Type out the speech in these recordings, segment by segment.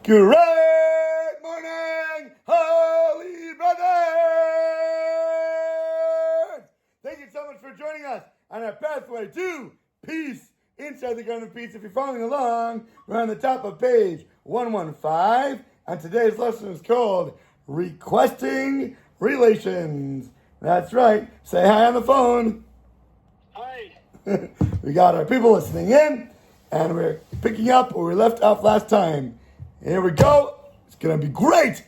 Great morning, Holy Brothers! Thank you so much for joining us on our pathway to peace inside the Garden of Peace. If you're following along, we're on the top of page 115, and today's lesson is called Requesting Relations. That's right. Say hi on the phone. Hi. We got our people listening in, and we're picking up where we left off last time. Here we go. It's going to be great.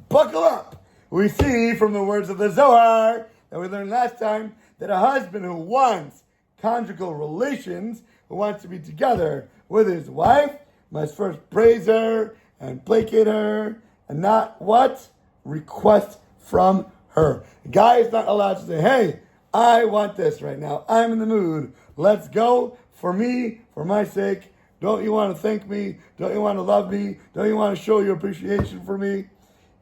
Buckle up. We see from the words of the Zohar that we learned last time that a husband who wants conjugal relations, who wants to be together with his wife, must first praise her and placate her and not what? Request from her. The guy is not allowed to say, hey, I want this right now. I'm in the mood. Let's go for me, for my sake. Don't you want to thank me? Don't you want to love me? Don't you want to show your appreciation for me?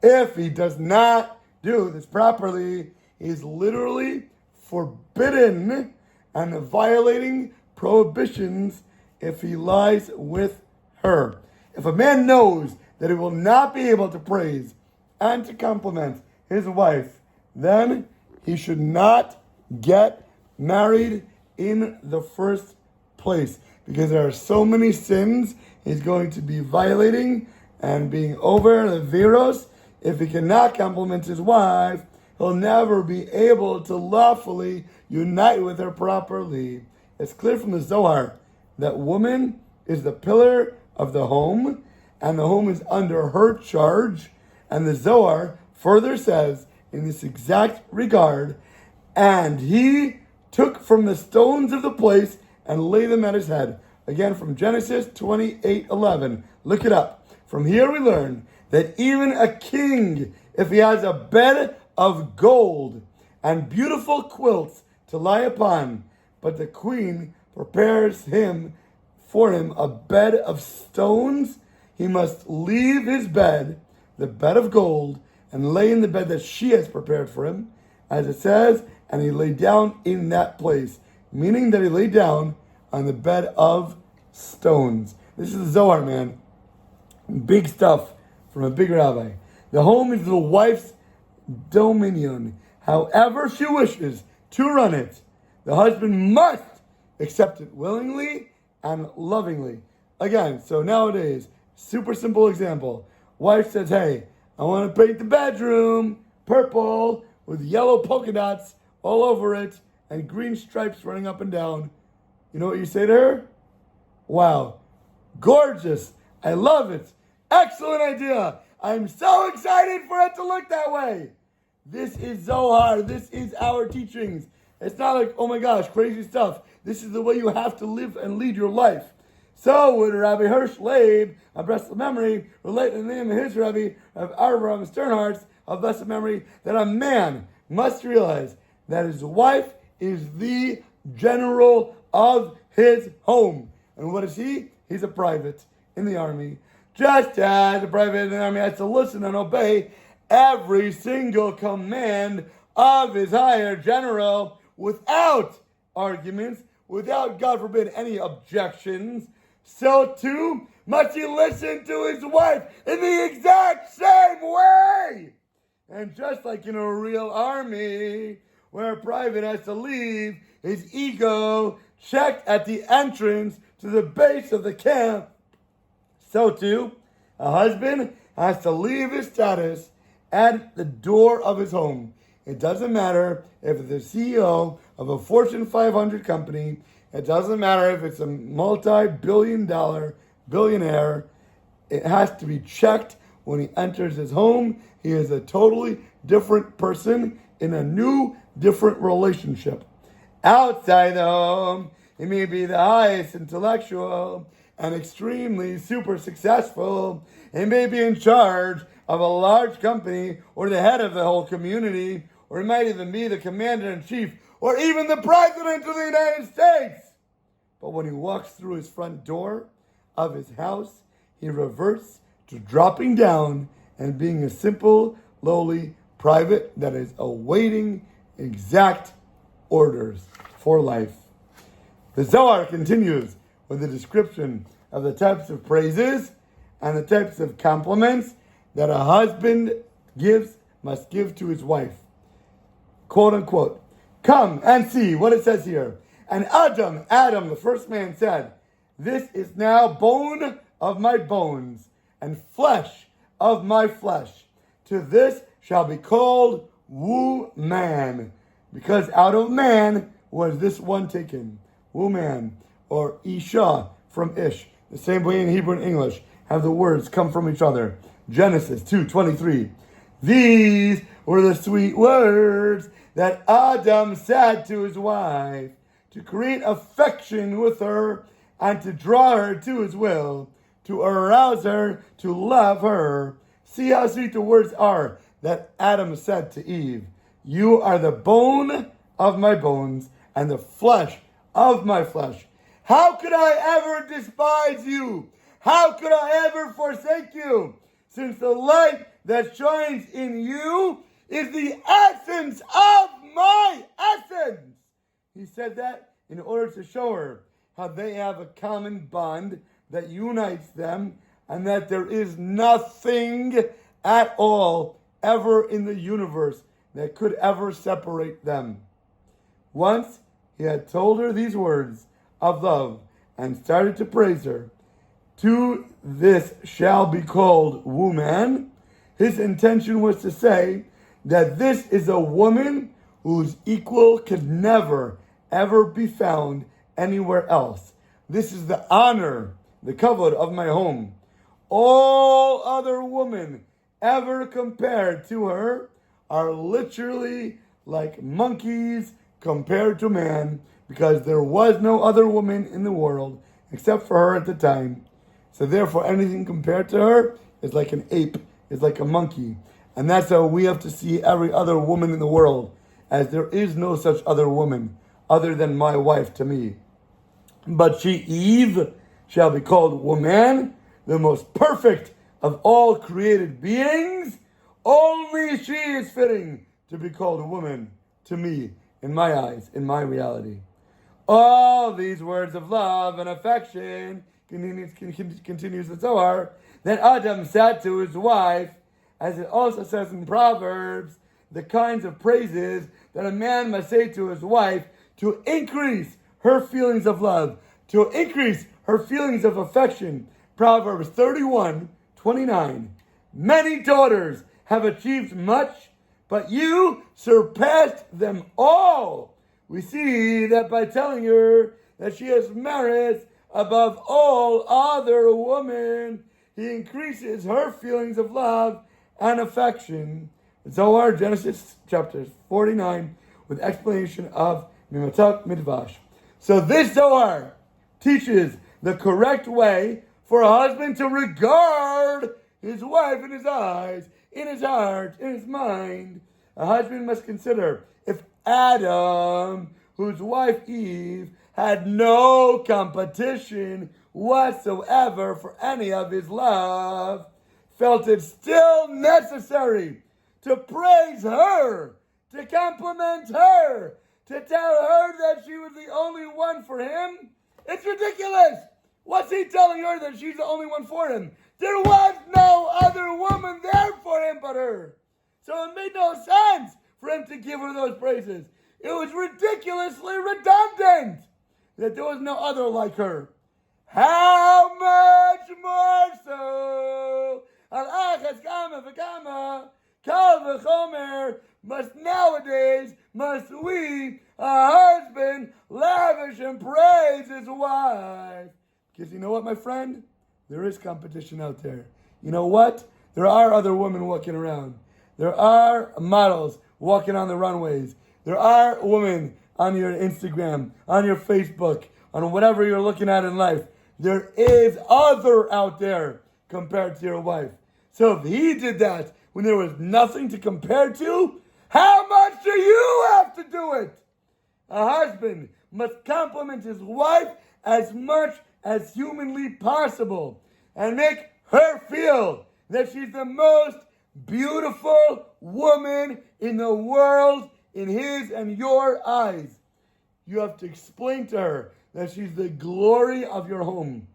If he does not do this properly, he's literally forbidden and violating prohibitions if he lies with her. If a man knows that he will not be able to praise and to compliment his wife, then he should not get married in the first place, because there are so many sins he's going to be violating and being over the veros. If he cannot compliment his wife, he'll never be able to lawfully unite with her properly. It's clear from the Zohar that woman is the pillar of the home, and the home is under her charge. And the Zohar further says in this exact regard, and he took from the stones of the place and lay them at his head. Again, from Genesis 28:11. Look it up. From here we learn that even a king, if he has a bed of gold and beautiful quilts to lie upon, but the queen prepares for him a bed of stones, he must leave his bed, the bed of gold, and lay in the bed that she has prepared for him, as it says, and he lay down in that place, meaning that he lay down on the bed of stones. This is the Zohar, man. Big stuff from a big rabbi. The home is the wife's dominion. However she wishes to run it, the husband must accept it willingly and lovingly. Again, so nowadays, super simple example. Wife says, hey, I want to paint the bedroom purple with yellow polka dots all over it and green stripes running up and down. You know what you say to her? Wow, gorgeous. I love it. Excellent idea. I'm so excited for it to look that way. This is Zohar. This is our teachings. It's not like, oh my gosh, crazy stuff. This is the way you have to live and lead your life. So would Rabbi Hirsch Leib, of blessed memory, relate in the name of his Rabbi, of Avraham Sternhardt, of blessed memory, that a man must realize that his wife is the general of his home. And what is he? He's a private in the army. Just as a private in the army has to listen and obey every single command of his higher general without arguments, without, God forbid, any objections, so too must he listen to his wife in the exact same way. And just like in a real army, where a private has to leave his ego checked at the entrance to the base of the camp, so too, a husband has to leave his status at the door of his home. It doesn't matter if it's the CEO of a Fortune 500 company. It doesn't matter if it's a multi-billion-dollar billionaire. It has to be checked when he enters his home. He is a totally different person in a new, different relationship. Outside the home, he may be the highest intellectual and extremely super successful. He may be in charge of a large company or the head of the whole community, or he might even be the commander-in-chief or even the president of the United States. But when he walks through his front door of his house, he reverts to dropping down and being a simple, lowly private that is awaiting exact orders for life. The Zohar continues with a description of the types of praises and the types of compliments that a husband must give to his wife. Quote unquote. Come and see what it says here. And Adam, the first man, said, "This is now bone of my bones and flesh of my flesh. To this shall be called woman, because out of man was this one taken." Woman, or Isha from Ish. The same way in Hebrew and English have the words come from each other. Genesis 2:23. These were the sweet words that Adam said to his wife, to create affection with her and to draw her to his will, to arouse her, to love her. See how sweet the words are that Adam said to Eve. You are the bone of my bones and the flesh of my flesh. How could I ever despise you? How could I ever forsake you? Since the light that shines in you is the essence of my essence. He said that in order to show her how they have a common bond that unites them, and that there is nothing at all ever in the universe that could ever separate them. Once he had told her these words of love and started to praise her. To this shall be called woman. His intention was to say that this is a woman whose equal could never, ever be found anywhere else. This is the honor, the kavod of my home. All other women ever compared to her are literally like monkeys compared to man, because there was no other woman in the world except for her at the time. So therefore, anything compared to her is like an ape, is like a monkey. And that's how we have to see every other woman in the world, as there is no such other woman other than my wife to me. But she, Eve, shall be called woman, the most perfect of all created beings. Only she is fitting to be called a woman to me, in my eyes, in my reality. All these words of love and affection, continues the Zohar, that Adam said to his wife, as it also says in Proverbs, the kinds of praises that a man must say to his wife to increase her feelings of love, to increase her feelings of affection. Proverbs 31:29. Many daughters have achieved much, but you surpassed them all. We see that by telling her that she has merits above all other women, he increases her feelings of love and affection. Zohar, Genesis chapter 49, with explanation of Mimatak Midvash. So this Zohar teaches the correct way for a husband to regard his wife in his eyes, in his heart, in his mind. A husband must consider if Adam, whose wife Eve, had no competition whatsoever for any of his love, felt it still necessary to praise her, to compliment her, to tell her that she was the only one for him. It's ridiculous. What's he telling her that she's the only one for him? There was no other woman there for him but her. So it made no sense for him to give her those praises. It was ridiculously redundant that there was no other like her. How much more so? Al-achas kama v'kama, kal v'chomer, must we, a husband, lavish and praise his wife. Because you know what, my friend? There is competition out there. You know what? There are other women walking around. There are models walking on the runways. There are women on your Instagram, on your Facebook, on whatever you're looking at in life. There is other out there compared to your wife. So if he did that when there was nothing to compare to, how much do you have to do it? A husband must compliment his wife as much as humanly possible and make her feel that she's the most beautiful woman in the world in his and your eyes. You have to explain to her that she's the glory of your home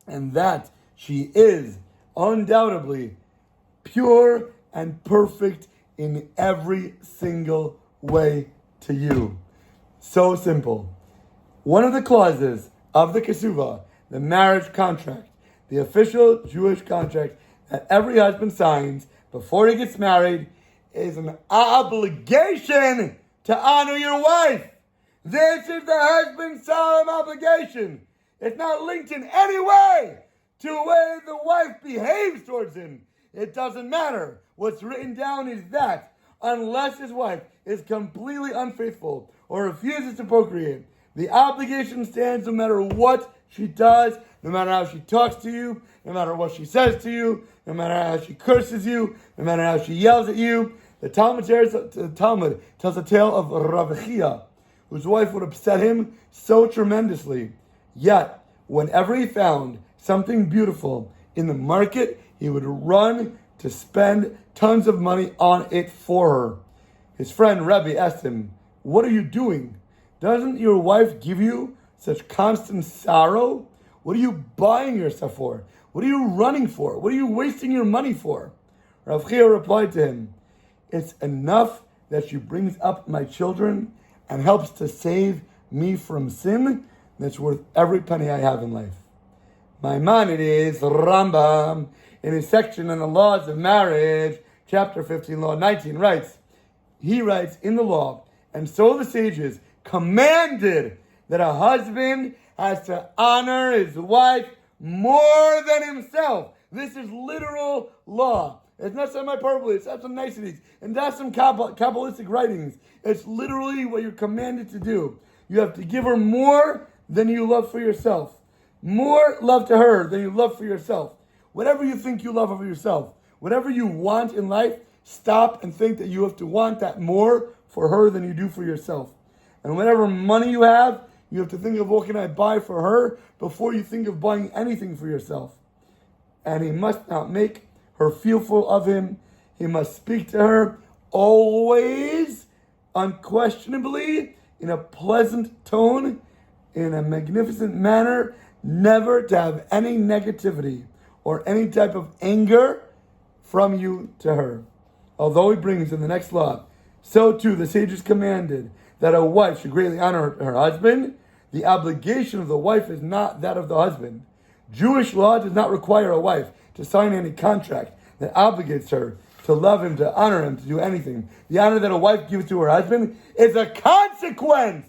and that she is undoubtedly pure and perfect in every single way to you. So simple. One of the clauses of the Kesuvah, the marriage contract, the official Jewish contract that every husband signs before he gets married, is an obligation to honor your wife. This is the husband's solemn obligation. It's not linked in any way to the way the wife behaves towards him. It doesn't matter. What's written down is that unless his wife is completely unfaithful or refuses to procreate, the obligation stands no matter what she does, no matter how she talks to you, no matter what she says to you, no matter how she curses you, no matter how she yells at you. The Talmud tells a tale of Rav Eliezer, whose wife would upset him so tremendously. Yet, whenever he found something beautiful in the market, he would run to spend tons of money on it for her. His friend Rebbe asked him, "What are you doing? Doesn't your wife give you such constant sorrow? What are you buying yourself for? What are you running for? What are you wasting your money for?" Rav Eliezer replied to him, "It's enough that she brings up my children and helps to save me from sin. That's worth every penny I have in life." Maimonides Rambam, in his section on the laws of marriage, chapter 15, law 19, writes in the law, "And so the sages commanded that a husband has to honor his wife more than himself." This is literal law. It's not some hyperbole, it's not some niceties, and not some Kabbalistic writings. It's literally what you're commanded to do. You have to give her more than you love for yourself. More love to her than you love for yourself. Whatever you think you love of yourself, whatever you want in life, stop and think that you have to want that more for her than you do for yourself. And whatever money you have to think of what can I buy for her before you think of buying anything for yourself. And he must not make her fearful of him. He must speak to her always, unquestionably, in a pleasant tone, in a magnificent manner, never to have any negativity or any type of anger from you to her. Although he brings in the next law, so too the sages commanded that a wife should greatly honor her husband. The obligation of the wife is not that of the husband. Jewish law does not require a wife to sign any contract that obligates her to love him, to honor him, to do anything. The honor that a wife gives to her husband is a consequence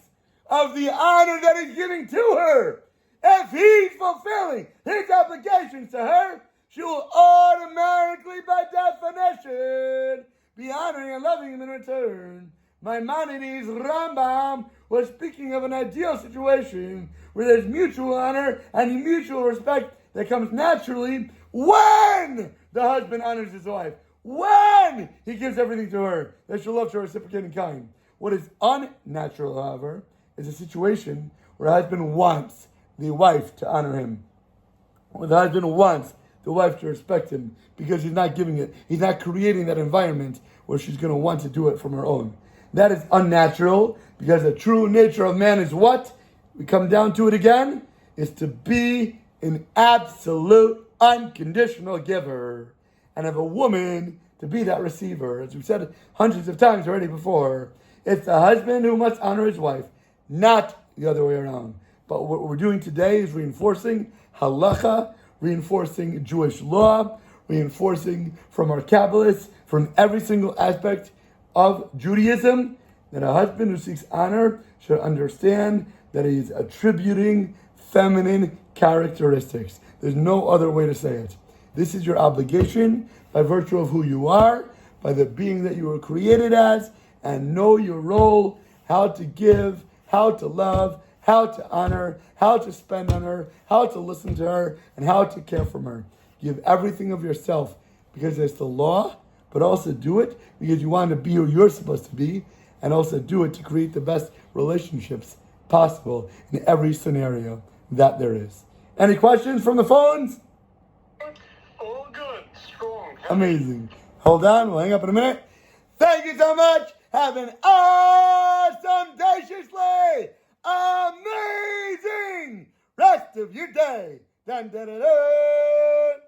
of the honor that he's giving to her. If he's fulfilling his obligations to her, she will automatically, by definition, be honoring and loving him in return. Maimonides Rambam was speaking of an ideal situation where there's mutual honor and mutual respect that comes naturally when the husband honors his wife, when he gives everything to her that she'll love to reciprocate in kind. What is unnatural, however, is a situation where a husband wants the wife to honor him, where the husband wants the wife to respect him because he's not giving it, he's not creating that environment where she's going to want to do it from her own. That is unnatural, because the true nature of man is what? We come down to it again, is to be an absolute, unconditional giver, and of a woman to be that receiver. As we've said hundreds of times already before, it's the husband who must honor his wife, not the other way around. But what we're doing today is reinforcing halacha, reinforcing Jewish law, reinforcing from our Kabbalists, from every single aspect of Judaism, that a husband who seeks honor should understand that he is attributing feminine characteristics. There's no other way to say it. This is your obligation by virtue of who you are, by the being that you were created as, and know your role, how to give, how to love, how to honor, how to spend on her, how to listen to her, and how to care for her. Give everything of yourself because it's the law, but also do it because you want to be who you're supposed to be, and also do it to create the best relationships possible in every scenario that there is. Any questions from the phones? All good, strong. Amazing. Hold on, we'll hang up in a minute. Thank you so much. Have an awesome, deliciously amazing rest of your day. Dun, dun, dun, dun.